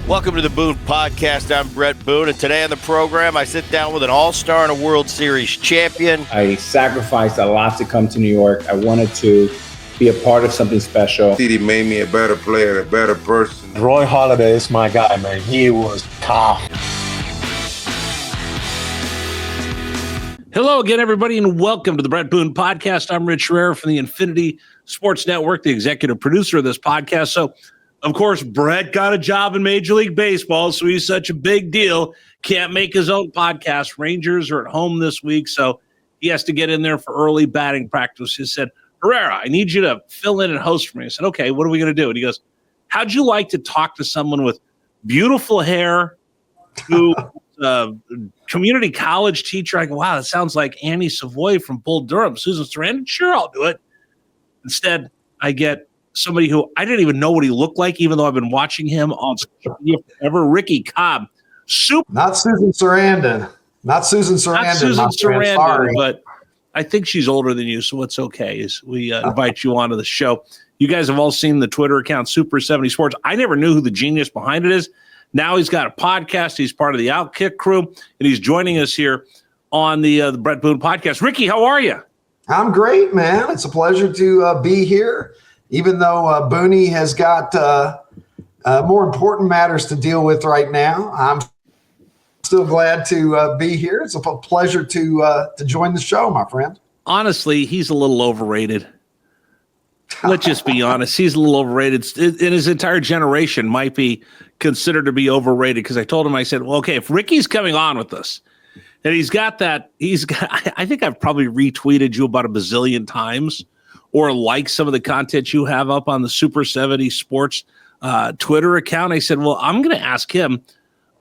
Welcome to the Boone Podcast. I'm Bret Boone, and today on the program, I sit down with an all-star and a World Series champion. I sacrificed a lot to come to New York. I wanted to be a part of something special. He made me a better player, a better person. Roy Halladay is my guy, man. He was tough. Hello again, everybody, and welcome to the Bret Boone Podcast. I'm Rich Herrera from the Infinity Sports Network, the executive producer of this podcast. So, of course, Bret got a job in Major League Baseball, so he's such a big deal. Can't make his own podcast. Rangers are at home this week, so he has to get in there for early batting practice. He said, Herrera, I need you to fill in and host for me. I said, okay, what are we going to do? And he goes, how'd you like to talk to someone with beautiful hair who community college teacher? I go, wow, that sounds like Annie Savoy from Bull Durham. Susan Sarandon? Sure, I'll do it. Instead, I get somebody who I didn't even know what he looked like, even though I've been watching him on social media forever. Ricky Cobb. Not Susan Sarandon. Not Susan Sarandon, but I think she's older than you, so it's okay. As we invite you onto the show. You guys have all seen the Twitter account, Super 70 Sports. I never knew who the genius behind it is. Now he's got a podcast. He's part of the Outkick crew, and he's joining us here on the Bret Boone Podcast. Ricky, how are you? I'm great, man. It's a pleasure to be here. Even though Booney has got more important matters to deal with right now, I'm still glad to be here. It's a pleasure to join the show, my friend. Honestly, he's a little overrated. Let's just be honest. He's a little overrated. And his entire generation might be considered to be overrated, because I told him, I said, well, okay, if Ricky's coming on with us, and I think I've probably retweeted you about a bazillion times, or like some of the content you have up on the Super 70 Sports Twitter account. I said, well, I'm going to ask him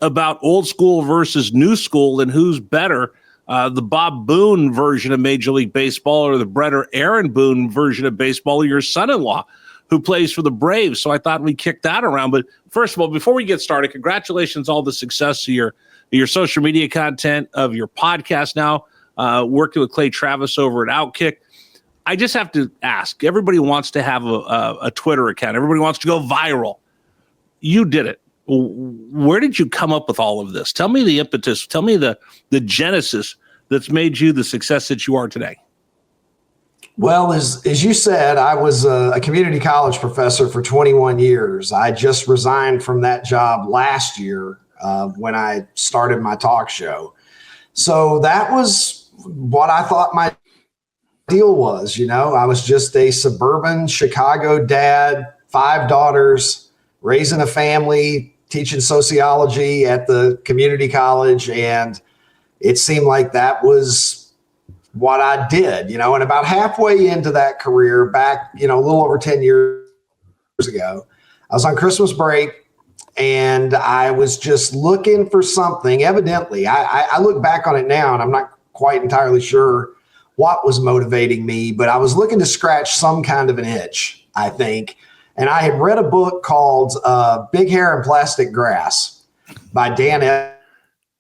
about old school versus new school and who's better, the Bob Boone version of Major League Baseball or the Bret or Aaron Boone version of baseball, or your son-in-law who plays for the Braves. So I thought we'd kick that around. But first of all, before we get started, congratulations on all the success of your social media content, of your podcast now, working with Clay Travis over at Outkick. I just have to ask, everybody wants to have a Twitter account. Everybody wants to go viral. You did it. Where did you come up with all of this? Tell me the impetus. Tell me the genesis that's made you the success that you are today. Well, as you said, I was a community college professor for 21 years. I just resigned from that job last year when I started my talk show. So that was what I thought my deal was. I was just a suburban Chicago dad, 5 daughters, raising a family, teaching sociology at the community college. And it seemed like that was what I did, and about halfway into that career back, a little over 10 years ago, I was on Christmas break and I was just looking for something. Evidently, I look back on it now and I'm not quite entirely sure what was motivating me, but I was looking to scratch some kind of an itch, I think. And I had read a book called Big Hair and Plastic Grass by Dan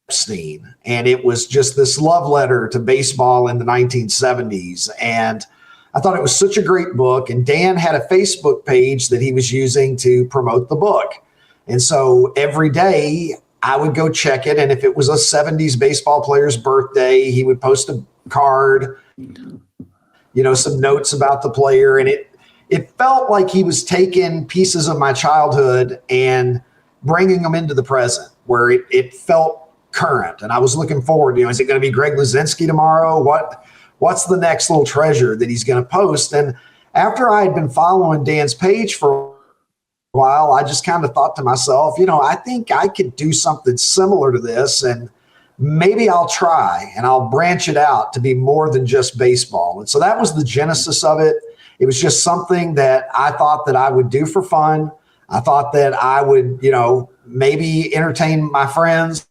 Epstein. And it was just this love letter to baseball in the 1970s. And I thought it was such a great book. And Dan had a Facebook page that he was using to promote the book. And so every day I would go check it. And if it was a 70s baseball player's birthday, he would post a card, some notes about the player. And it felt like he was taking pieces of my childhood and bringing them into the present, where it felt current. And I was looking forward to, is it going to be Greg Luzinski tomorrow? What's the next little treasure that he's going to post? And after I had been following Dan's page for a while, I just kind of thought to myself, I think I could do something similar to this, and maybe I'll try and I'll branch it out to be more than just baseball. And so that was the genesis of it. It was just something that I thought that I would do for fun. I thought that I would, maybe entertain my friends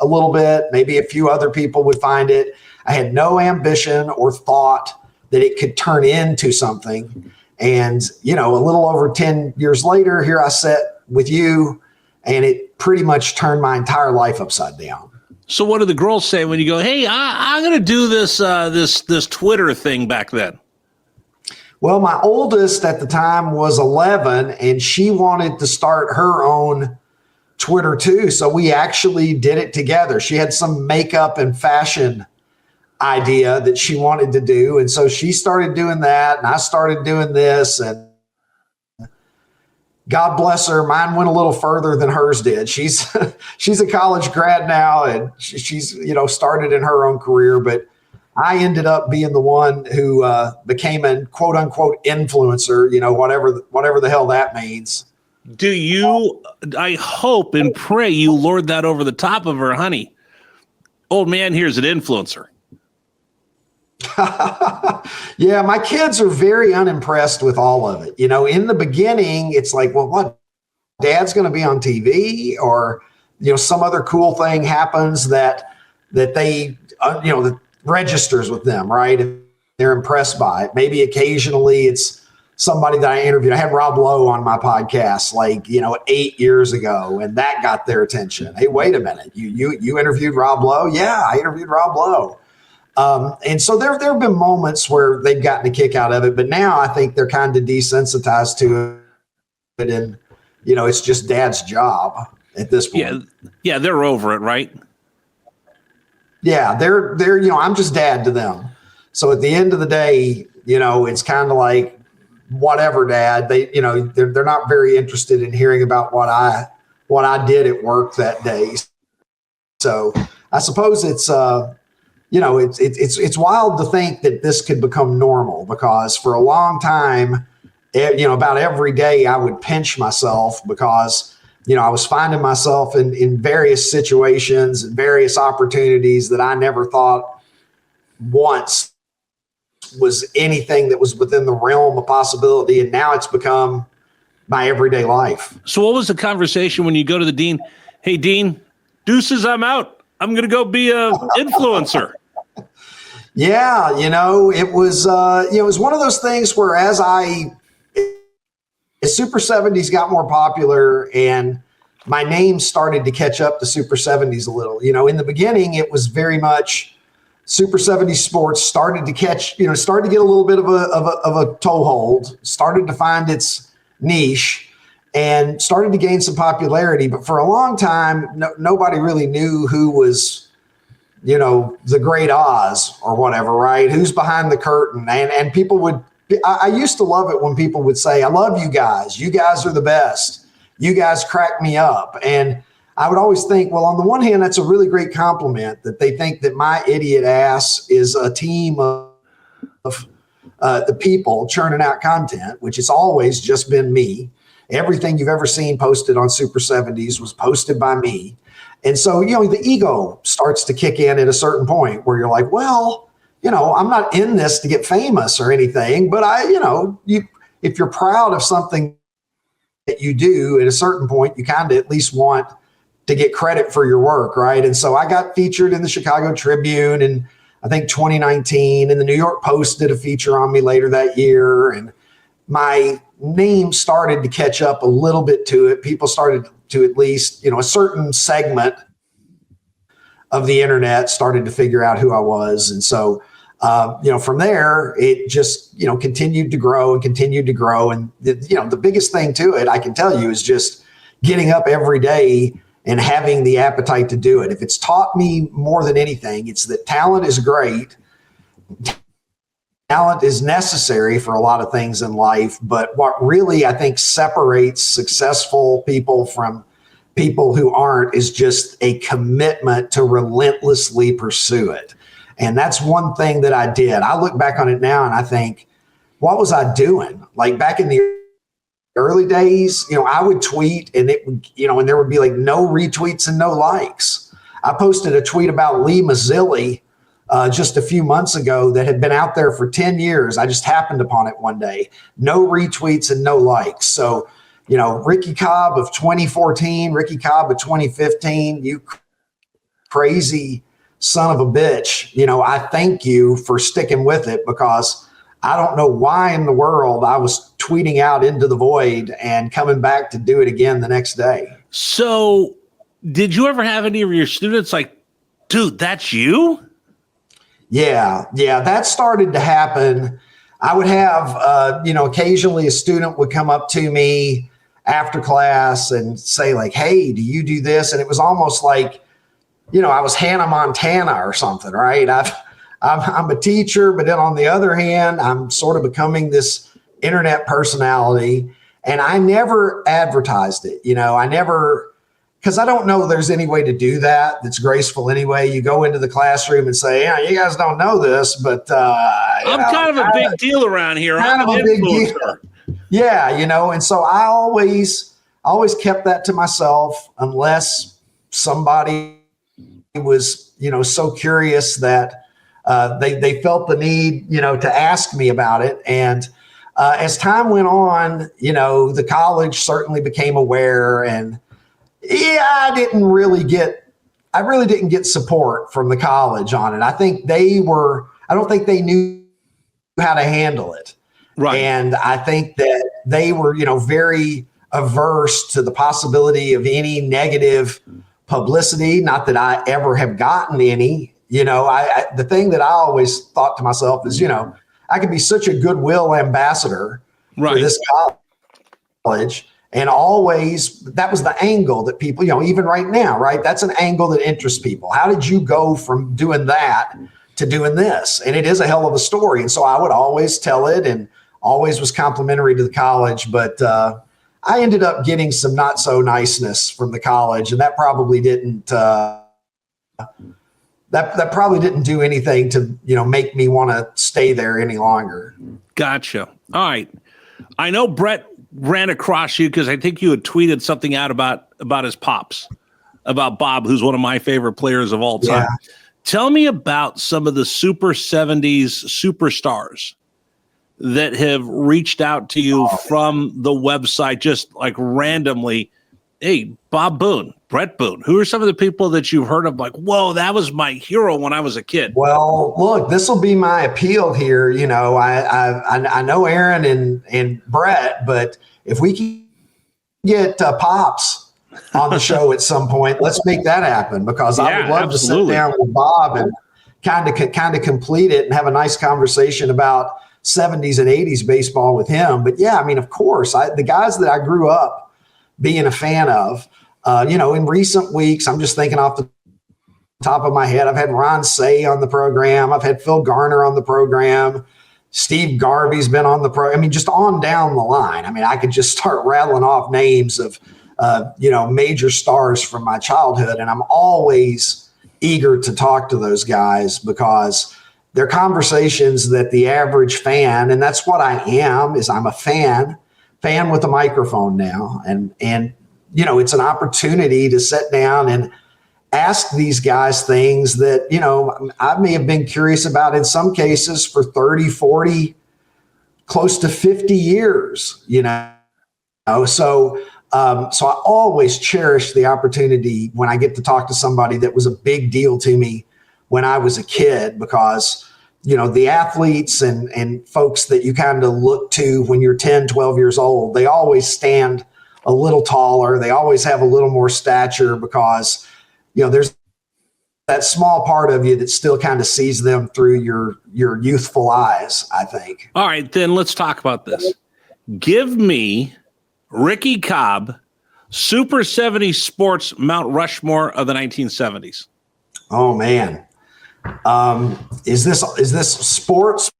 a little bit. Maybe a few other people would find it. I had no ambition or thought that it could turn into something. And, a little over 10 years later, here I sit with you, and it pretty much turned my entire life upside down. So what do the girls say when you go, hey, I'm going to do this Twitter thing back then? Well, my oldest at the time was 11, and she wanted to start her own Twitter too. So we actually did it together. She had some makeup and fashion idea that she wanted to do. And so she started doing that and I started doing this, and God bless her, mine went a little further than hers did. She's she's a college grad now, and she's, you know, started in her own career, but I ended up being the one who became a quote unquote influencer, you know, whatever the hell that means. Do you, I hope and pray you lord that over the top of her, honey. Old man here's an influencer. Yeah, my kids are very unimpressed with all of it. You know, in the beginning, it's like, well, what? Dad's going to be on TV, or, you know, some other cool thing happens that they, you know, that registers with them, right? And they're impressed by it. Maybe occasionally it's somebody that I interviewed. I had Rob Lowe on my podcast, like, you know, 8 years ago, and that got their attention. Hey, wait a minute. You interviewed Rob Lowe? Yeah, I interviewed Rob Lowe. And so there have been moments where they've gotten a kick out of it, but now I think they're kind of desensitized to it, and, you know, it's just Dad's job at this point. Yeah, they're over it, right? Yeah, they're, you know, I'm just Dad to them. So at the end of the day, you know, it's kind of like, whatever, Dad. They, you know, they're not very interested in hearing about what I did at work that day. So I suppose it's you know, it's wild to think that this could become normal, because for a long time, you know, about every day I would pinch myself because, you know, I was finding myself in various situations and various opportunities that I never thought once was anything that was within the realm of possibility. And now it's become my everyday life. So what was the conversation when you go to the dean? Hey, Dean, deuces, I'm out. I'm going to go be a influencer. Yeah, you know, it was you know, it was one of those things where as Super 70s got more popular and my name started to catch up to Super 70s a little. You know, in the beginning, it was very much Super 70s sports started to catch, you know, started to get a little bit of a toehold, started to find its niche, and started to gain some popularity. But for a long time, nobody really knew who was, you know, the Great Oz or whatever, right? Who's behind the curtain? And people would, I used to love it when people would say, I love you guys. You guys are the best. You guys crack me up. And I would always think, well, on the one hand, that's a really great compliment that they think that my idiot ass is a team of the people churning out content, which has always just been me. Everything you've ever seen posted on Super 70s was posted by me. And so, you know, the ego starts to kick in at a certain point where you're like, well, you know, I'm not in this to get famous or anything, but if you're proud of something that you do, at a certain point, you kind of at least want to get credit for your work, right? And so I got featured in the Chicago Tribune in, I think, 2019, and the New York Post did a feature on me later that year, and my name started to catch up a little bit to it. People started to, at least, you know, a certain segment of the internet started to figure out who I was. And so, you know, from there, it just, you know, continued to grow and continued to grow. And, you know, the biggest thing to it, I can tell you, is just getting up every day and having the appetite to do it. If it's taught me more than anything, it's that talent is great. Talent is necessary for a lot of things in life, but what really, I think, separates successful people from people who aren't is just a commitment to relentlessly pursue it. And that's one thing that I did. I look back on it now and I think, what was I doing? Like back in the early days, you know, I would tweet and it would, you know, and there would be like no retweets and no likes. I posted a tweet about Lee Mazzilli just a few months ago that had been out there for 10 years. I just happened upon it one day. No retweets and no likes. So, you know, Ricky Cobb of 2014, Ricky Cobb of 2015, you crazy son of a bitch. You know, I thank you for sticking with it, because I don't know why in the world I was tweeting out into the void and coming back to do it again the next day. So did you ever have any of your students like, dude, that's you? Yeah, that started to happen. I would have, you know, occasionally a student would come up to me after class and say like, hey, do you do this? And it was almost like, I was Hannah Montana or something, right? I'm a teacher, but then on the other hand, I'm sort of becoming this internet personality, and I never advertised it. Because I don't know there's any way to do that that's graceful anyway. You go into the classroom and say, yeah, you guys don't know this, but I'm kind of a big deal around here. Kind I'm of an a big influencer. deal. Yeah, and so I always kept that to myself unless somebody was, so curious that they felt the need, to ask me about it. And as time went on, the college certainly became aware, and I really didn't get support from the college on it. I don't think they knew how to handle it. Right. And I think that they were, very averse to the possibility of any negative publicity. Not that I ever have gotten any. The thing that I always thought to myself is, I could be such a goodwill ambassador for this college. And always, that was the angle that people, even right now, right? That's an angle that interests people. How did you go from doing that to doing this? And it is a hell of a story. And so I would always tell it and always was complimentary to the college. But I ended up getting some not so niceness from the college. And that probably didn't that probably didn't do anything to, make me want to stay there any longer. Gotcha. All right. I know Bret ran across you because I think you had tweeted something out about his pops, about Bob, who's one of my favorite players of all time. Yeah. Tell me about some of the Super 70s superstars that have reached out to you from the website, just like randomly. Hey, Bob Boone, Bret Boone. Who are some of the people that you've heard of? Like, whoa, that was my hero when I was a kid. Well, look, this will be my appeal here. I know Aaron and Bret, but if we can get Pops on the show at some point, let's make that happen, because I would love to sit down with Bob and kind of complete it and have a nice conversation about 70s and 80s baseball with him. But yeah, I mean, of course, the guys that I grew up being a fan of, in recent weeks, I'm just thinking off the top of my head, I've had Ron Say on the program. I've had Phil Garner on the program. Steve Garvey's been on the program. I mean, just on down the line. I mean, I could just start rattling off names of, major stars from my childhood. And I'm always eager to talk to those guys, because they're conversations that the average fan, and that's what I am, is I'm a fan with a microphone now. And it's an opportunity to sit down and ask these guys things that, I may have been curious about in some cases for 30, 40, close to 50 years, So I always cherish the opportunity when I get to talk to somebody that was a big deal to me when I was a kid, because the athletes and folks that you kind of look to when you're 10, 12 years old, they always stand a little taller. They always have a little more stature, because, there's that small part of you that still kind of sees them through your youthful eyes, I think. All right, then let's talk about this. Give me Ricky Cobb, Super 70s sports Mount Rushmore of the 1970s. Oh, man. Is this sports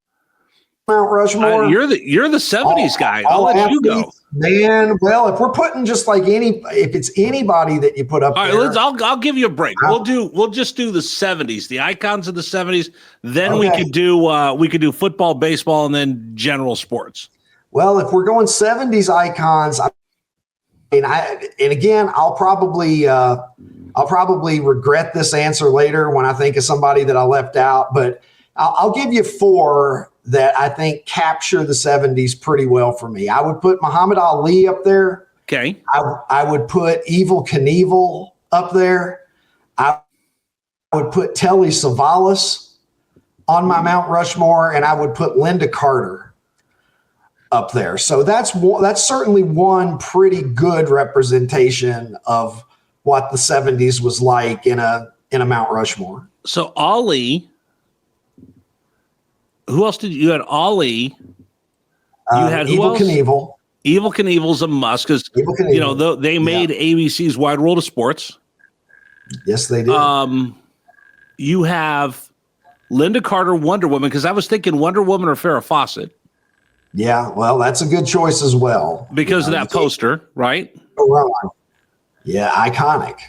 Mount Rushmore? You're the 70s guy. I'll let you go, man. Well, if we're putting just like if it's anybody that you put up, all there, right, I'll give you a break. We'll just do the 70s, the icons of the 70s. Then we could do football, baseball, and then general sports. Well, if we're going 70s icons, I'll probably regret this answer later when I think of somebody that I left out, but I'll give you four that I think capture the 70s pretty well for me. I would put Muhammad Ali up there. Okay. I would put Evel Knievel up there. I would put Telly Savalas on my Mount Rushmore, and I would put Linda Carter up there. So that's certainly one pretty good representation of what the 70s was like in a Mount Rushmore. So Ali, who else did you had? Ali. You had who Evel else? Knievel. Evel Knievel's a must because they made ABC's Wide World of Sports. Yes, they did. You have Linda Carter, Wonder Woman, because I was thinking Wonder Woman or Farrah Fawcett. Yeah, well, that's a good choice as well. Because of that poster, right? Yeah, iconic.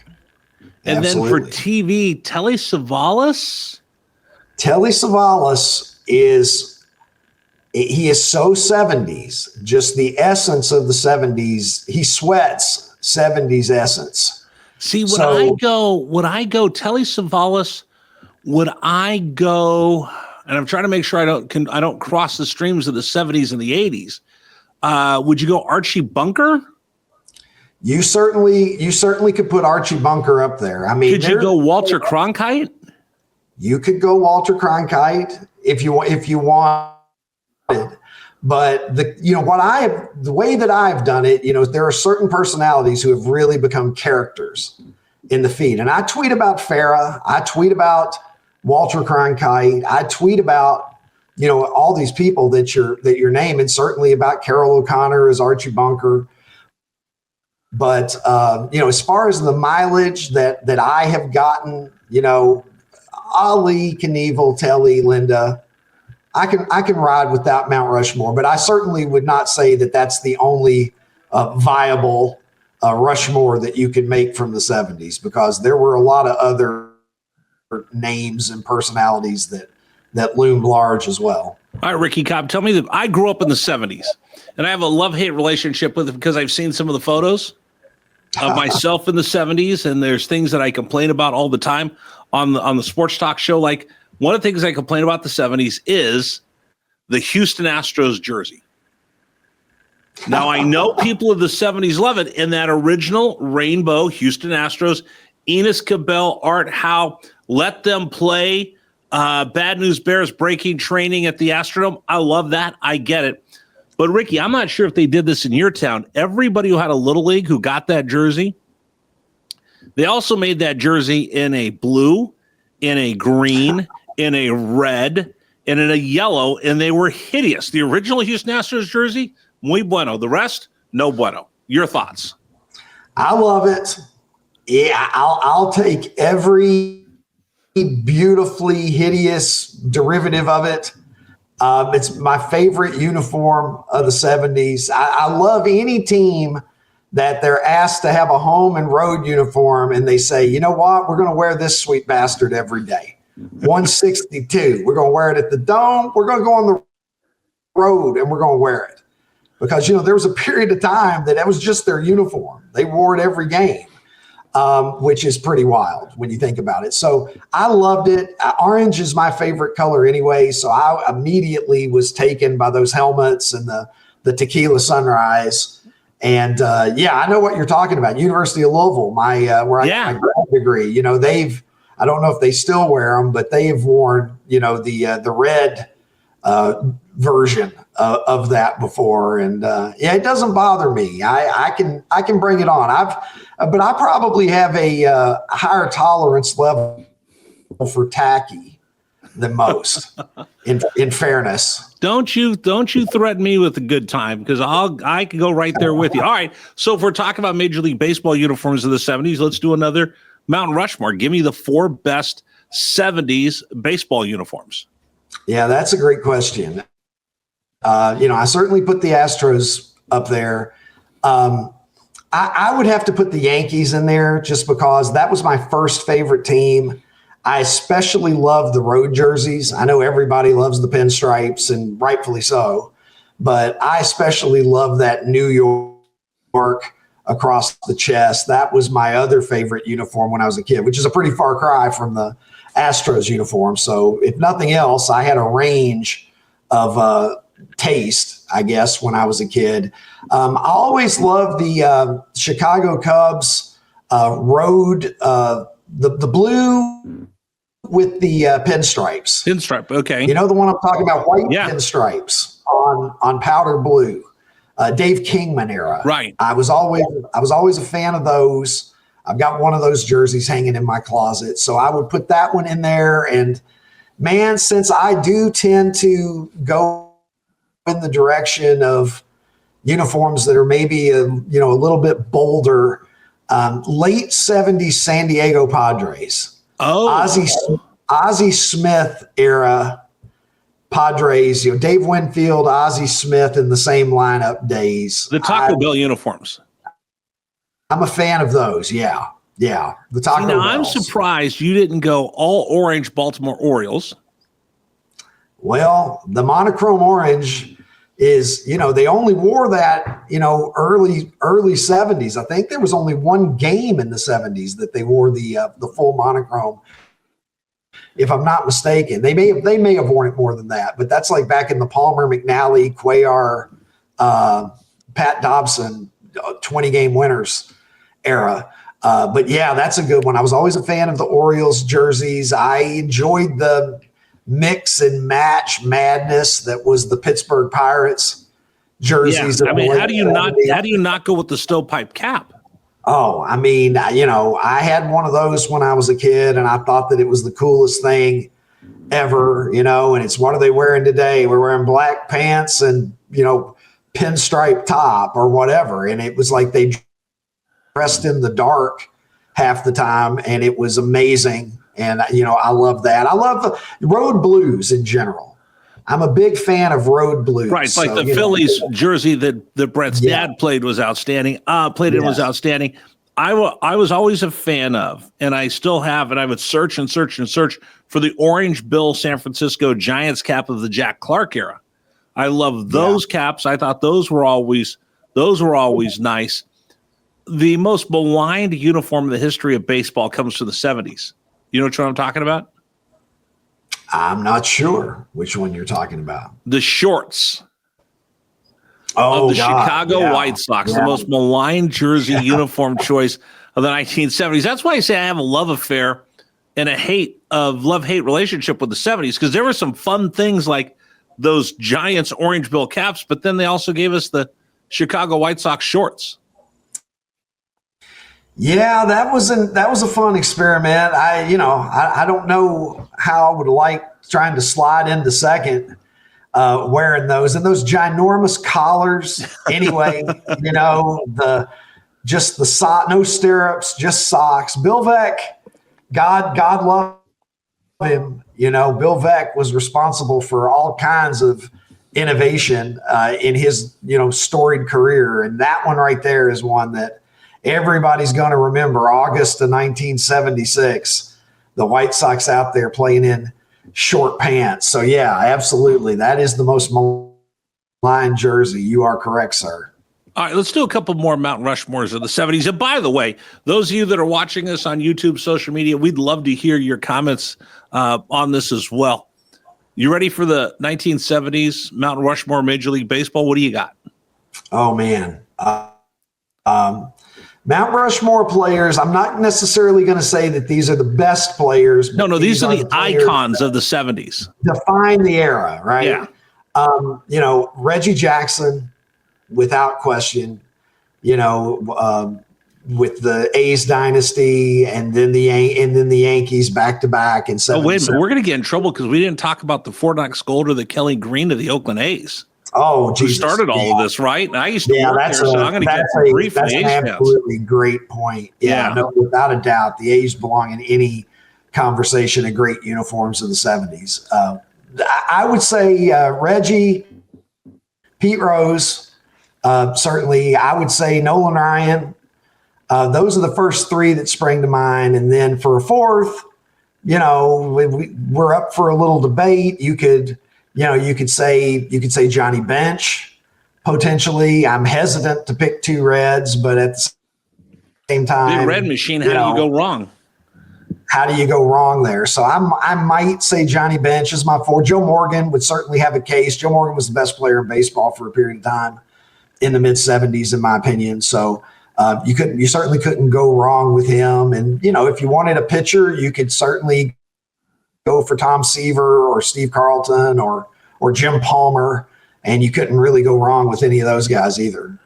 And Absolutely. Then for TV, Telly Savalas? Telly Savalas he is so 70s, just the essence of the 70s. He sweats 70s essence. See, would I go Telly Savalas, would I go, and I'm trying to make sure I don't cross the streams of the 70s and the 80s. Would you go Archie Bunker? You certainly could put Archie Bunker up there. I mean, could you go Walter Cronkite? You could go Walter Cronkite if you want. But the way that I've done it, there are certain personalities who have really become characters in the feed. And I tweet about Farrah. I tweet about Walter Cronkite. I tweet about, all these people that you're naming, certainly about Carol O'Connor as Archie Bunker. But, as far as the mileage that I have gotten, Ali, Knievel, Telly, Linda, I can ride without Mount Rushmore, but I certainly would not say that that's the only viable Rushmore that you can make from the 70s, because there were a lot of other names and personalities that loomed large as well. All right, Ricky Cobb, tell me that I grew up in the 70s, and I have a love-hate relationship with it because I've seen some of the photos of myself in the 70s, and there's things that I complain about all the time on the sports talk show. Like, one of the things I complain about the 70s is the Houston Astros jersey. Now, I know people of the 70s love it, in that original rainbow Houston Astros, Enos Cabell, Art Howe, let them play, Bad News Bears breaking training at the Astrodome. I love that. I get it. But, Ricky, I'm not sure if they did this in your town. Everybody who had a Little League who got that jersey, they also made that jersey in a blue, in a green, in a red, and in a yellow, and they were hideous. The original Houston Astros jersey, muy bueno. The rest, no bueno. Your thoughts? I love it. Yeah, I'll take every beautifully hideous derivative of it. It's my favorite uniform of the 70s. I love any team that they're asked to have a home and road uniform, and they say, you know what, we're going to wear this sweet bastard every day. 162. We're going to wear it at the Dome. We're going to go on the road and we're going to wear it. Because, there was a period of time that was just their uniform. They wore it every game, which is pretty wild when you think about it. So I loved it. Orange is my favorite color anyway. So I immediately was taken by those helmets and the tequila sunrise. And I know what you're talking about. University of Louisville, where I got my grad degree, I don't know if they still wear them, but they have worn, the red version of that before. And it doesn't bother me. I can bring it on. But I probably have a higher tolerance level for tacky than most. In fairness, don't you threaten me with a good time, because I can go right there with you. All right. So if we're talking about Major League Baseball uniforms of the 70s, let's do another Mount Rushmore. Give me the 4 best 70s baseball uniforms. Yeah, that's a great question. I certainly put the Astros up there. I would have to put the Yankees in there just because that was my first favorite team. I especially love the road jerseys. I know everybody loves the pinstripes, and rightfully so, but I especially love that New York across the chest. That was my other favorite uniform when I was a kid, which is a pretty far cry from the Astros uniform. So if nothing else, I had a range of taste, I guess, when I was a kid. I always loved the Chicago Cubs road, the blue with the pinstripes. Pinstripe, okay. You know the one I'm talking about, white pinstripes on powder blue. Dave Kingman era. Right. I was always a fan of those. I've got one of those jerseys hanging in my closet. So I would put that one in there. And man, since I do tend to go in the direction of, uniforms that are maybe a little bit bolder. Late 70s San Diego Padres. Ozzie Smith era Padres, Dave Winfield, Ozzie Smith in the same lineup days. The Taco Bell uniforms. I'm a fan of those. Yeah. The Taco Bell. I'm surprised you didn't go all orange Baltimore Orioles. Well, the monochrome orange is, they only wore that, early 70s. I think there was only one game in the 70s that they wore the full monochrome. If I'm not mistaken, they may have worn it more than that, but that's like back in the Palmer, McNally, Cuellar, Pat Dobson, 20 game winners era. But yeah, that's a good one. I was always a fan of the Orioles jerseys. I enjoyed the mix and match madness that was the Pittsburgh Pirates jerseys. Yeah. I mean, how do you not go with the stovepipe cap? Oh, I mean, I had one of those when I was a kid, and I thought that it was the coolest thing ever, and it's what are they wearing today? We're wearing black pants and, pinstripe top or whatever. And it was like they dressed in the dark half the time, and it was amazing. And, I love that. I love road blues in general. I'm a big fan of road blues. Right. Like the Phillies jersey that Bret's dad played was outstanding. Was outstanding. I was always a fan of, and I still have, and I would search and search and search for the orange Bill San Francisco Giants cap of the Jack Clark era. I love those caps. I thought those were always nice. The most maligned uniform in the history of baseball comes to the 70s. You know what I'm talking about? I'm not sure which one you're talking about. The shorts of the Chicago White Sox, the most maligned jersey uniform choice of the 1970s. That's why I say I have a love affair and a love-hate relationship with the 70s, because there were some fun things like those Giants orange bill caps, but then they also gave us the Chicago White Sox shorts. Yeah, that was a fun experiment. I don't know how I would like trying to slide into second wearing those and those ginormous collars. Anyway, no stirrups, just socks. Bill Veeck, God love him. Bill Veeck was responsible for all kinds of innovation in his storied career, and that one right there is one that everybody's going to remember. August of 1976, the White Sox out there playing in short pants. So yeah, absolutely. That is the most maligned jersey. You are correct, sir. All right, let's do a couple more Mount Rushmores of the 70s. And by the way, those of you that are watching us on YouTube, social media, we'd love to hear your comments on this as well. You ready for the 1970s Mount Rushmore Major League Baseball? What do you got? Oh, man. Mount Rushmore players, I'm not necessarily going to say that these are the best players. No, these are the icons of the 70s. Define the era, right? Yeah. Reggie Jackson, without question, with the A's dynasty and then the Yankees back to back. And so wait a minute, we're going to get in trouble because we didn't talk about the Fort Knox Golder, the Kelly Green of the Oakland A's. Oh, Jesus. Who started all of this, right? And I used to work there, so I'm going to get some brief from the A's fans. That's an absolutely great point. Yeah, no, without a doubt, the A's belong in any conversation of great uniforms of the 70s. I would say Reggie, Pete Rose, certainly. I would say Nolan Ryan. Those are the first three that spring to mind. And then for a fourth, we're up for a little debate. You could say Johnny Bench, potentially. I'm hesitant to pick two Reds, but at the same time, Big Red Machine. How do you go wrong? How do you go wrong there? So I might say Johnny Bench is my four. Joe Morgan would certainly have a case. Joe Morgan was the best player in baseball for a period of time in the mid 70s, in my opinion. So you certainly couldn't go wrong with him. And if you wanted a pitcher, you could certainly go for Tom Seaver or Steve Carlton or Jim Palmer, and you couldn't really go wrong with any of those guys either.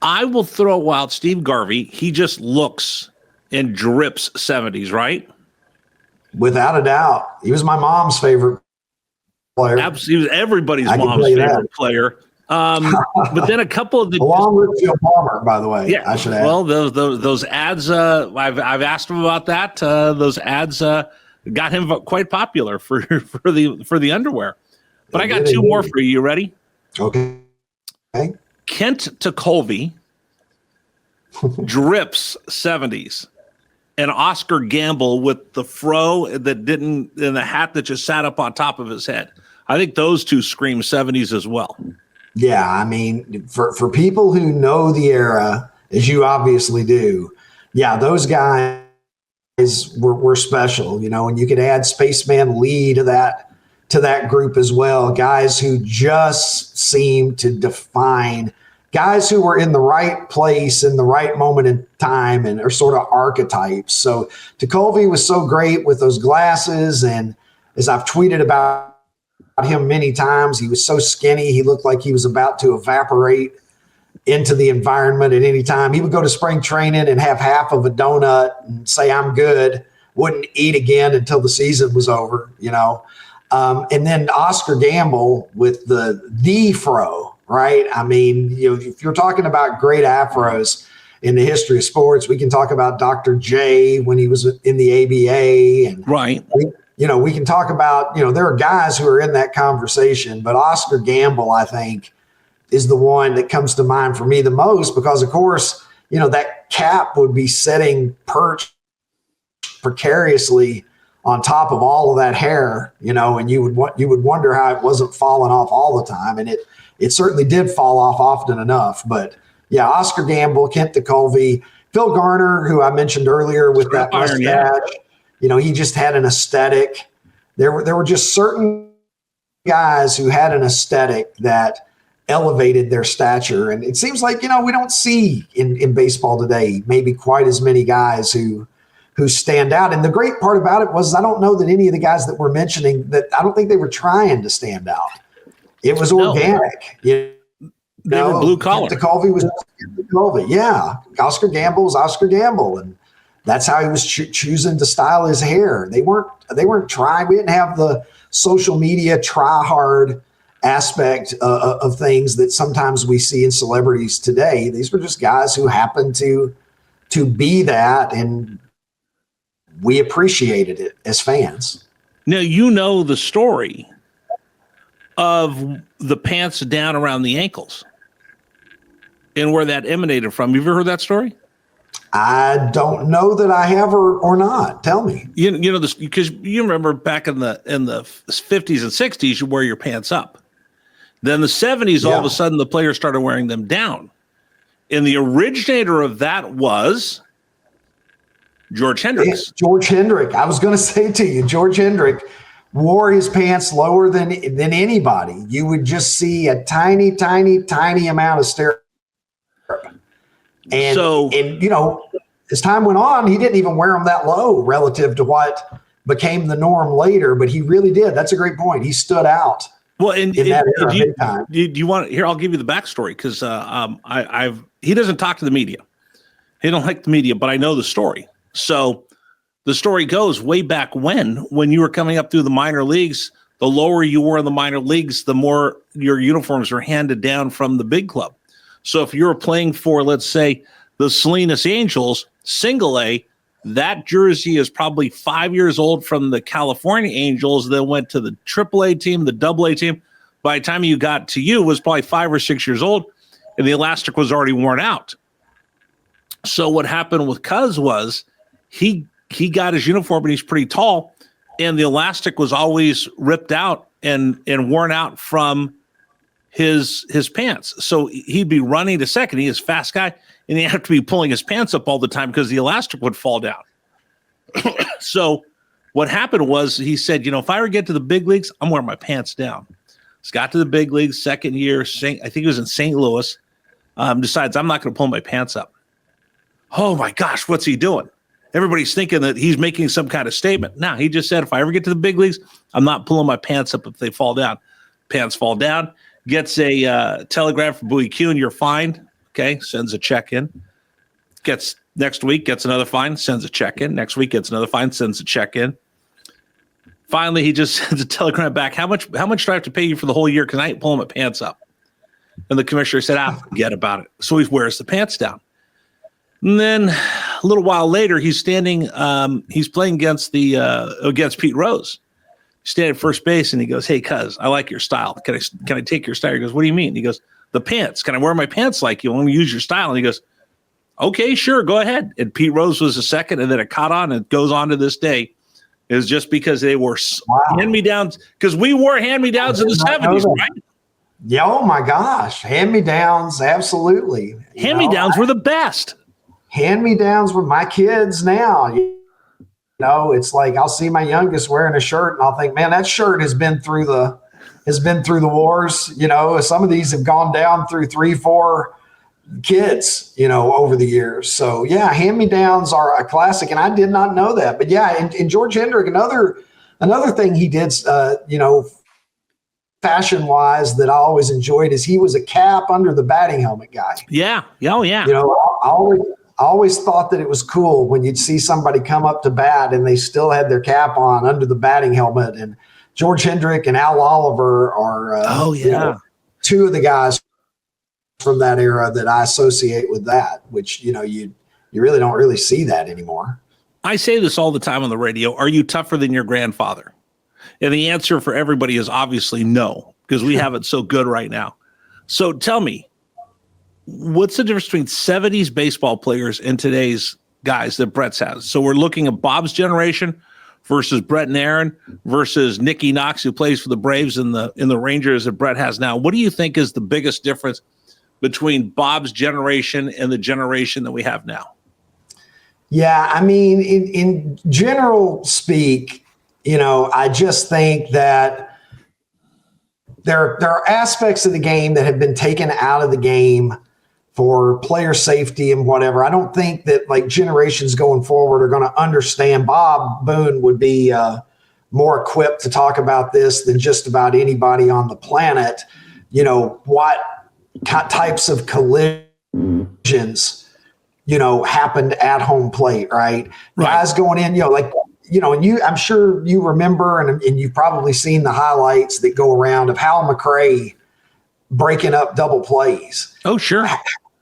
I will throw out Steve Garvey. He just looks and drips 70s, right? Without a doubt. He was my mom's favorite player. Absolutely, he was everybody's I can mom's tell you favorite that. player. But then a couple of the Along with Joe Palmer, by the way. yeah, I should add. well, those ads. I've asked him about that. Those ads got him quite popular for the underwear. But I got two more for you. You ready? Okay. Kent Tekulve, Drips 70s, and Oscar Gamble with the fro that didn't, and the hat that just sat up on top of his head. I think those two scream 70s as well. Yeah, I mean, for people who know the era, as you obviously do, yeah, those guys were special, and you could add Spaceman Lee to that group as well. Guys who just seemed to define, guys who were in the right place in the right moment in time and are sort of archetypes. So Tekulve was so great with those glasses, and as I've tweeted about him many times, he was so skinny, he looked like he was about to evaporate into the environment at any time. He would go to spring training and have half of a donut and say, I'm good, wouldn't eat again until the season was over, and then Oscar Gamble with the fro, right? I mean, if you're talking about great afros in the history of sports, we can talk about Dr. J when he was in the ABA, and right. We can talk about, there are guys who are in that conversation, but Oscar Gamble, I think, is the one that comes to mind for me the most because, of course, that cap would be sitting perched precariously on top of all of that hair, and you would wonder how it wasn't falling off all the time. And it certainly did fall off often enough. But yeah, Oscar Gamble, Kent Tekulve, Phil Garner, who I mentioned earlier with that mustache. Yeah. He just had an aesthetic. There were just certain guys who had an aesthetic that elevated their stature. And it seems like, we don't see in baseball today maybe quite as many guys who stand out. And the great part about it was I don't know that any of the guys that we're mentioning, that I don't think they were trying to stand out. It was organic. They were blue collar. Tekulve was Tekulve. Yeah. Oscar Gamble was Oscar Gamble. And that's how he was choosing to style his hair. They weren't trying. We didn't have the social media try hard aspect of things that sometimes we see in celebrities today. These were just guys who happened to be that, and we appreciated it as fans. Now, the story of the pants down around the ankles and where that emanated from. Have you ever heard that story? I don't know that I have or not. Tell me. This because you remember back in the 50s and 60s, you wear your pants up. Then the 70s, all of a sudden, the players started wearing them down. And the originator of that was George Hendricks. George Hendrick. I was going to say to you, George Hendrick wore his pants lower than anybody. You would just see a tiny, tiny, tiny amount of stirrup. And as time went on, he didn't even wear them that low relative to what became the norm later, but he really did. That's a great point. He stood out. Well, in that era, big time. Do you want here? I'll give you the backstory because he doesn't talk to the media. He don't like the media, but I know the story. So the story goes way back when you were coming up through the minor leagues, the lower you were in the minor leagues, the more your uniforms were handed down from the big club. So if you were playing for, let's say, the Salinas Angels, single A, that jersey is probably 5 years old from the California Angels that went to the AAA team, the AA team. By the time you got to you, it was probably 5 or 6 years old, and the elastic was already worn out. So what happened with Cuz was he got his uniform, and he's pretty tall, and the elastic was always ripped out and worn out from his pants. So he'd be running to second. He's a fast guy, and he'd have to be pulling his pants up all the time because the elastic would fall down. So what happened was he said, if I ever get to the big leagues, I'm wearing my pants down. He's got to the big leagues, second year, I think he was in St. Louis, decides I'm not going to pull my pants up. Oh my gosh, what's he doing? Everybody's thinking that he's making some kind of statement. No, he just said, if I ever get to the big leagues, I'm not pulling my pants up if they fall down. Pants fall down. Gets a telegram from Bowie Kuhn, you're fined. Okay, sends a check in. Gets next week, gets another fine, sends a check in. Next week, gets another fine, sends a check in. Finally, he just sends a telegram back. How much do I have to pay you for the whole year? Because I ain't pulling my pants up. And the commissioner said, forget about it. So he wears the pants down. And then a little while later, he's standing, he's playing against Pete Rose. He's standing at first base, and he goes, hey, cuz, I like your style. Can I take your style? He goes, what do you mean? He goes, the pants. Can I wear my pants like you? I want to use your style. And he goes, okay, sure, go ahead. And Pete Rose was the second, and then it caught on, and it goes on to this day. It was just because they were hand-me-downs, because we wore hand-me-downs in the 70s, right? Yeah, oh my gosh. Hand-me-downs, absolutely. Hand-me-downs were the best. Hand-me-downs with my kids now. It's like I'll see my youngest wearing a shirt and I'll think, man, that shirt has been through the wars. Some of these have gone down through 3-4 kids, over the years. So yeah, hand-me-downs are a classic, and I did not know that. But yeah, and George Hendrick, another thing he did, fashion-wise that I always enjoyed is he was a cap under the batting helmet guy. Yeah. Oh yeah. I always thought that it was cool when you'd see somebody come up to bat and they still had their cap on under the batting helmet. And George Hendrick and Al Oliver are two of the guys from that era that I associate with that, which, you really don't really see that anymore. I say this all the time on the radio. Are you tougher than your grandfather? And the answer for everybody is obviously no, because we have it so good right now. So tell me, what's the difference between 70s baseball players and today's guys that Bret's has? So we're looking at Bob's generation versus Bret and Aaron versus Nicky Knox, who plays for the Braves and the Rangers that Bret has now. What do you think is the biggest difference between Bob's generation and the generation that we have now? Yeah, I mean, in general speak, I just think that there are aspects of the game that have been taken out of the game for player safety and whatever. I don't think that like generations going forward are going to understand. Bob Boone would be more equipped to talk about this than just about anybody on the planet. What types of collisions, happened at home plate, right? Guys going in, and I'm sure you remember, and you've probably seen the highlights that go around of Hal McRae breaking up double plays. Oh, sure.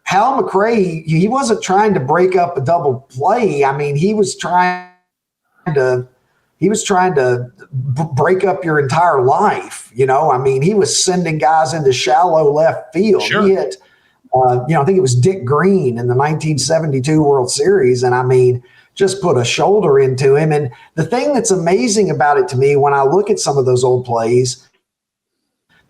Hal McRae, he wasn't trying to break up a double play. I mean, he was trying to break up your entire life. I mean, he was sending guys into shallow left field. Sure. He hit, I think it was Dick Green in the 1972 World Series. And I mean, just put a shoulder into him. And the thing that's amazing about it to me when I look at some of those old plays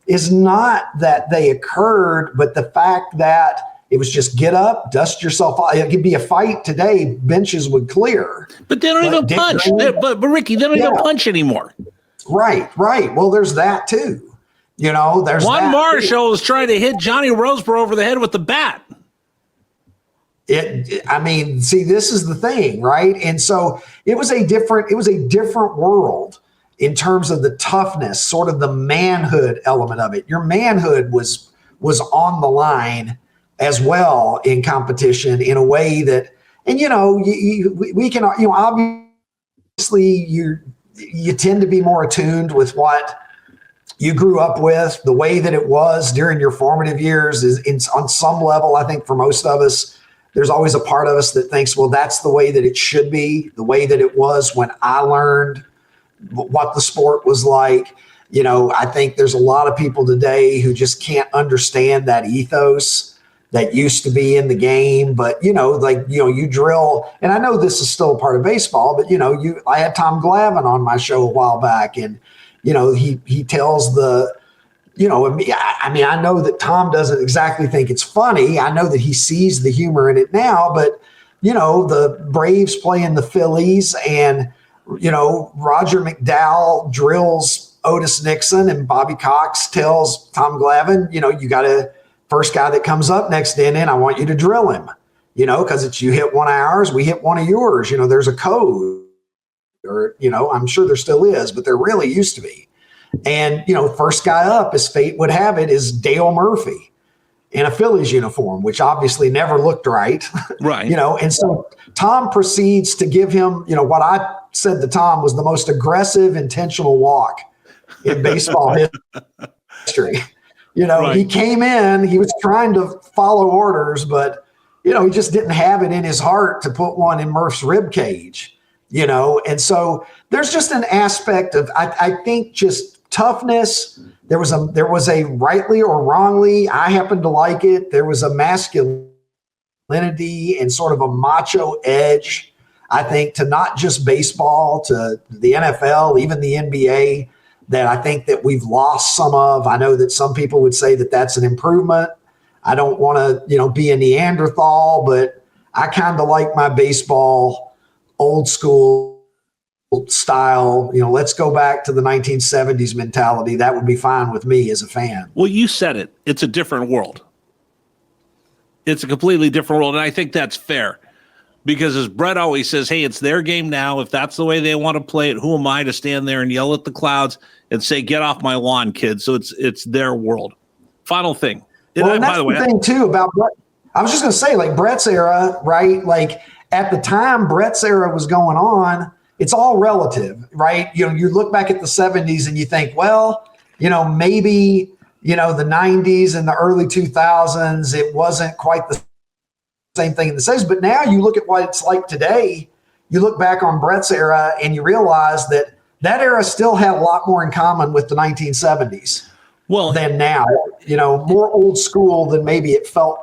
is not that they occurred, but the fact that it was just get up, dust yourself off. It could be a fight today, benches would clear. But they don't even punch. But Ricky, they don't even punch anymore. Right. Well, there's that too. There's Juan that Marshall was trying to hit Johnny Roseborough over the head with the bat. See, this is the thing, right? And so it was a different world in terms of the toughness, sort of the manhood element of it. Your manhood was on the line as well in competition in a way that, and we can, obviously you tend to be more attuned with what you grew up with. The way that it was during your formative years is on some level, I think for most of us, there's always a part of us that thinks, well, that's the way that it should be, the way that it was when I learned what the sport was like. I think there's a lot of people today who just can't understand that ethos that used to be in the game. But, you drill, and I know this is still a part of baseball, but, I had Tom Glavine on my show a while back, and, he tells I know that Tom doesn't exactly think it's funny. I know that he sees the humor in it now, but, the Braves playing the Phillies and, Roger McDowell drills Otis Nixon and Bobby Cox tells Tom Glavine, you got to, first guy that comes up next inning, I want you to drill him, because it's you hit one of ours, we hit one of yours. There's a code, or, I'm sure there still is, but there really used to be. And, first guy up, as fate would have it, is Dale Murphy. in a Phillies uniform, which obviously never looked right. Right. And so Tom proceeds to give him, what I said to Tom was the most aggressive intentional walk in baseball history. Right. He came in, he was trying to follow orders, but, he just didn't have it in his heart to put one in Murph's rib cage, and so there's just an aspect of, I think, just toughness. There was a rightly or wrongly, I happen to like it. There was a masculinity and sort of a macho edge, I think, to not just baseball, to the NFL, even the NBA, that I think that we've lost some of. I know that some people would say that that's an improvement. I don't want to, be a Neanderthal, but I kind of like my baseball old school style. Let's go back to the 1970s mentality. That would be fine with me as a fan. Well, you said it. It's a different world. It's a completely different world. And I think that's fair because, as Bret always says, hey, it's their game now. If that's the way they want to play it, who am I to stand there and yell at the clouds and say, get off my lawn, kids? So it's their world. Final thing. Well, and that's the thing too about Bret. I was just going to say, like, Bret's era, right? Like, at the time Bret's era was going on, it's all relative, right? You look back at the 70s and you think, well, maybe, the 90s and the early 2000s, it wasn't quite the same thing in the 70s. But now you look at what it's like today, you look back on Bret's era and you realize that era still had a lot more in common with the 1970s than now, more old school than maybe it felt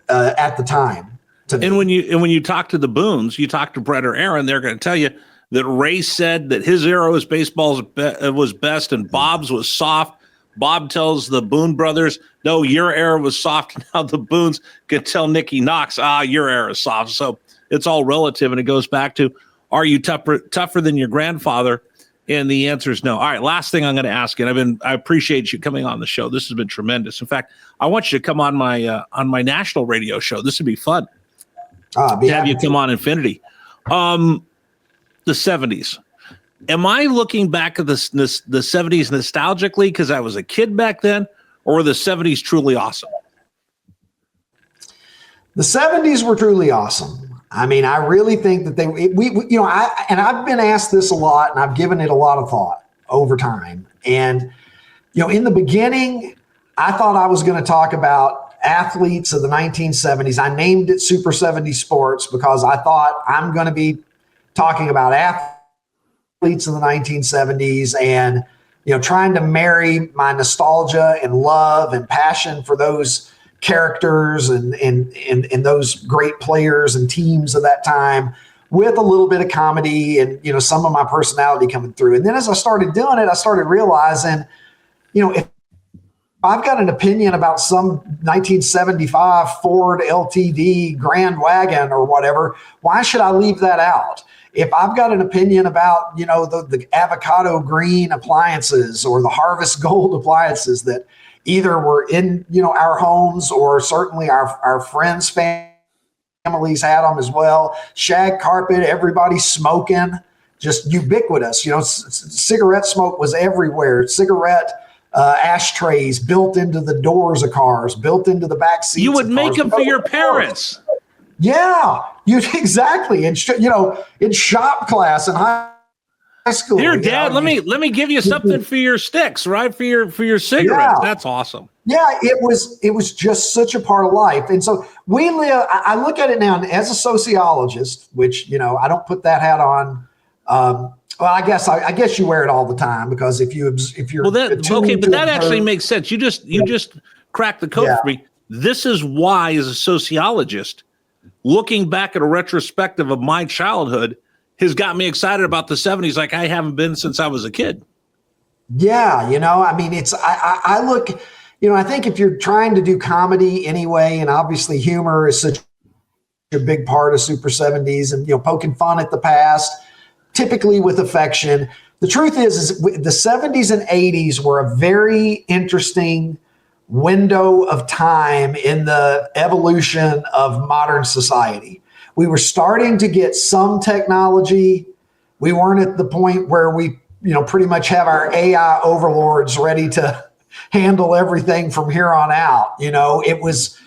at the time. And when you talk to the Boones, you talk to Bret or Aaron, they're going to tell you that Ray said that his era was baseball's was best and Bob's was soft. Bob tells the Boone brothers, no, your era was soft. Now the Boones could tell Nicky Knox, your era is soft. So it's all relative. And it goes back to, are you tougher than your grandfather? And the answer is no. All right, last thing I'm going to ask you, and I appreciate you coming on the show. This has been tremendous. In fact, I want you to come on my national radio show. This would be fun to have you come on Infinity. The 70s. Am I looking back at the 70s nostalgically because I was a kid back then, or were the 70s truly awesome? The 70s were truly awesome. I mean, I really think that I've been asked this a lot, and I've given it a lot of thought over time. And, in the beginning, I thought I was going to talk about athletes of the 1970s. I named it Super 70 Sports because I thought I'm going to be talking about athletes in the 1970s and, trying to marry my nostalgia and love and passion for those characters and those great players and teams of that time with a little bit of comedy and, some of my personality coming through. And then as I started doing it, I started realizing, if I've got an opinion about some 1975 Ford LTD Grand Wagon or whatever, why should I leave that out? If I've got an opinion about, the avocado green appliances or the harvest gold appliances that either were in, our homes or certainly our friends' families had them as well, shag carpet, everybody smoking, just ubiquitous, cigarette smoke was everywhere. Cigarette ashtrays built into the doors of cars, built into the back seats. You would make them for your parents. Yeah, exactly. And in shop class in high school. Here, Dad, let me give you something for your sticks, right? For your cigarettes. Yeah. That's awesome. Yeah, it was just such a part of life. And so I look at it now as a sociologist, which, I don't put that hat on. Well, I guess you wear it all the time because if you're but that actually makes sense. You just cracked the code for me. This is why, as a sociologist, looking back at a retrospective of my childhood has got me excited about the 70s like I haven't been since I was a kid. Yeah, I mean, I look, I think if you're trying to do comedy anyway, and obviously humor is such a big part of Super 70s and, poking fun at the past, typically with affection. The truth is the 70s and 80s were a very interesting window of time in the evolution of modern society. We were starting to get some technology. We weren't at the point where we, pretty much have our AI overlords ready to handle everything from here on out. It was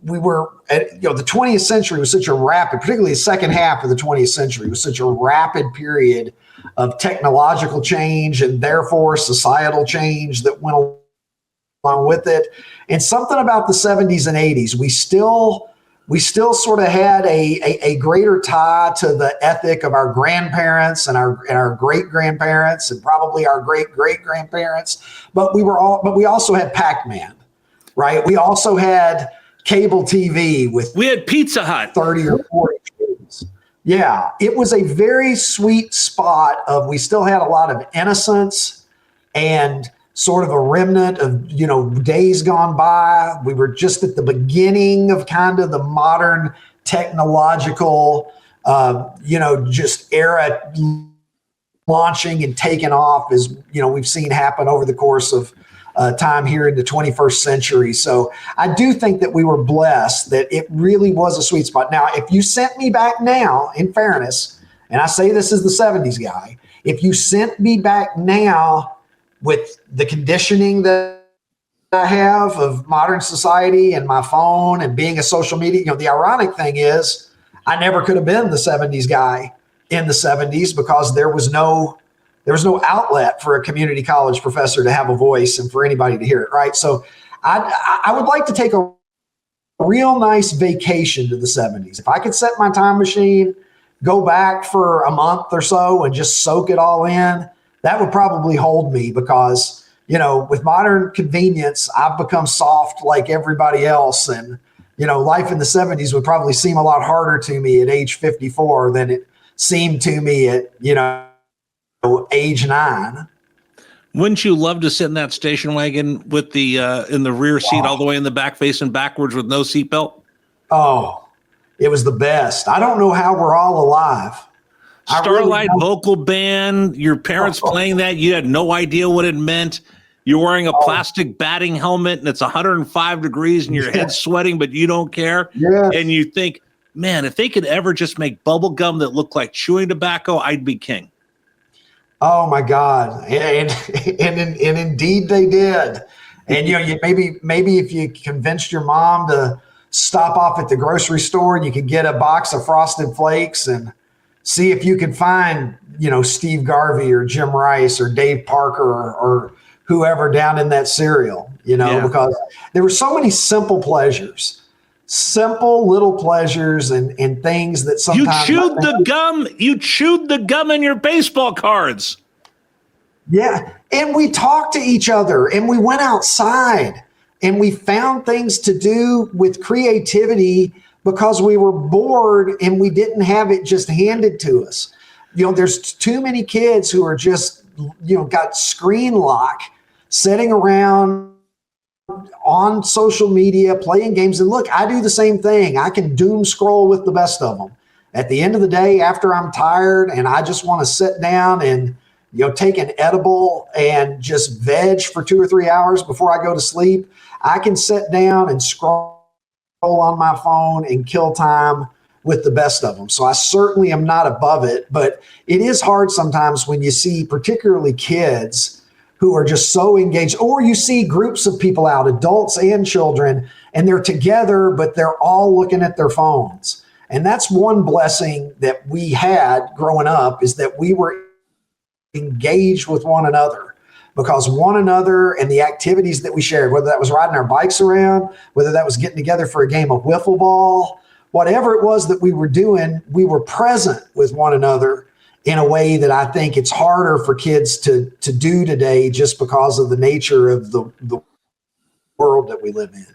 we were at, the 20th century was such a rapid, particularly the second half of the 20th century was such a rapid period of technological change and therefore societal change that went along with it. And something about the 70s and 80s, we still sort of had a greater tie to the ethic of our grandparents and our great grandparents and probably our great great grandparents. But we also had Pac-Man, right? We also had cable TV we had Pizza Hut, 30 or 40 kids. Yeah, it was a very sweet spot of, we still had a lot of innocence and sort of a remnant of, days gone by. We were just at the beginning of kind of the modern technological, just era launching and taking off, as, we've seen happen over the course of time here in the 21st century. So I do think that we were blessed that it really was a sweet spot. Now, if you sent me back now, in fairness, and I say this as the 70s guy, if you sent me back now with the conditioning that I have of modern society and my phone and being a social media, the ironic thing is I never could have been the 70s guy in the 70s because there was no outlet for a community college professor to have a voice and for anybody to hear it, right? So I would like to take a real nice vacation to the 70s. If I could set my time machine, go back for a month or so and just soak it all in, that would probably hold me because, with modern convenience, I've become soft like everybody else. And, life in the 70s would probably seem a lot harder to me at age 54 than it seemed to me at, age 9. Wouldn't you love to sit in that station wagon with the in the rear seat all the way in the back facing backwards with no seatbelt? Oh, it was the best. I don't know how we're all alive. Starlight vocal band, your parents playing that, you had no idea what it meant. You're wearing a plastic batting helmet and it's 105 degrees and your head's sweating, but you don't care. Yes. And you think, man, if they could ever just make bubble gum that looked like chewing tobacco, I'd be king. Oh my God. And indeed they did. And, you maybe if you convinced your mom to stop off at the grocery store and you could get a box of Frosted Flakes and see if you could find, Steve Garvey or Jim Rice or Dave Parker or whoever down in that cereal, because there were so many simple little pleasures and things that sometimes you chewed the gum in your baseball cards. Yeah. And we talked to each other and we went outside and we found things to do with creativity because we were bored and we didn't have it just handed to us. There's too many kids who are just, got screen lock sitting around on social media, playing games. And look, I do the same thing. I can doom scroll with the best of them. At the end of the day, after I'm tired and I just want to sit down and, take an edible and just veg for 2 or 3 hours before I go to sleep, I can sit down and scroll on my phone and kill time with the best of them. So I certainly am not above it, but it is hard sometimes when you see particularly kids who are just so engaged, or you see groups of people out, adults and children, and they're together, but they're all looking at their phones. And that's one blessing that we had growing up, is that we were engaged with one another, because one another and the activities that we shared, whether that was riding our bikes around, whether that was getting together for a game of wiffle ball, whatever it was that we were doing, we were present with one another in a way that I think it's harder for kids to do today just because of the nature of the world that we live in.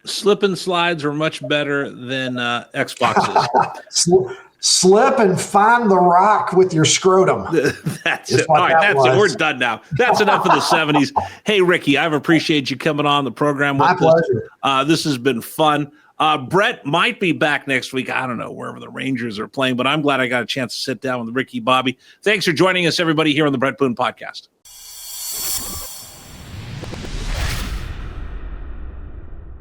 Slip and slides are much better than Xboxes. Slip and find the rock with your scrotum. That's it. All right, that's it. We're done now. That's enough of the 70s. Hey, Ricky, I've appreciated you coming on the program with us. My pleasure. This has been fun. Bret might be back next week. I don't know, wherever the Rangers are playing, but I'm glad I got a chance to sit down with Ricky Bobby. Thanks for joining us, everybody, here on the Bret Boone Podcast.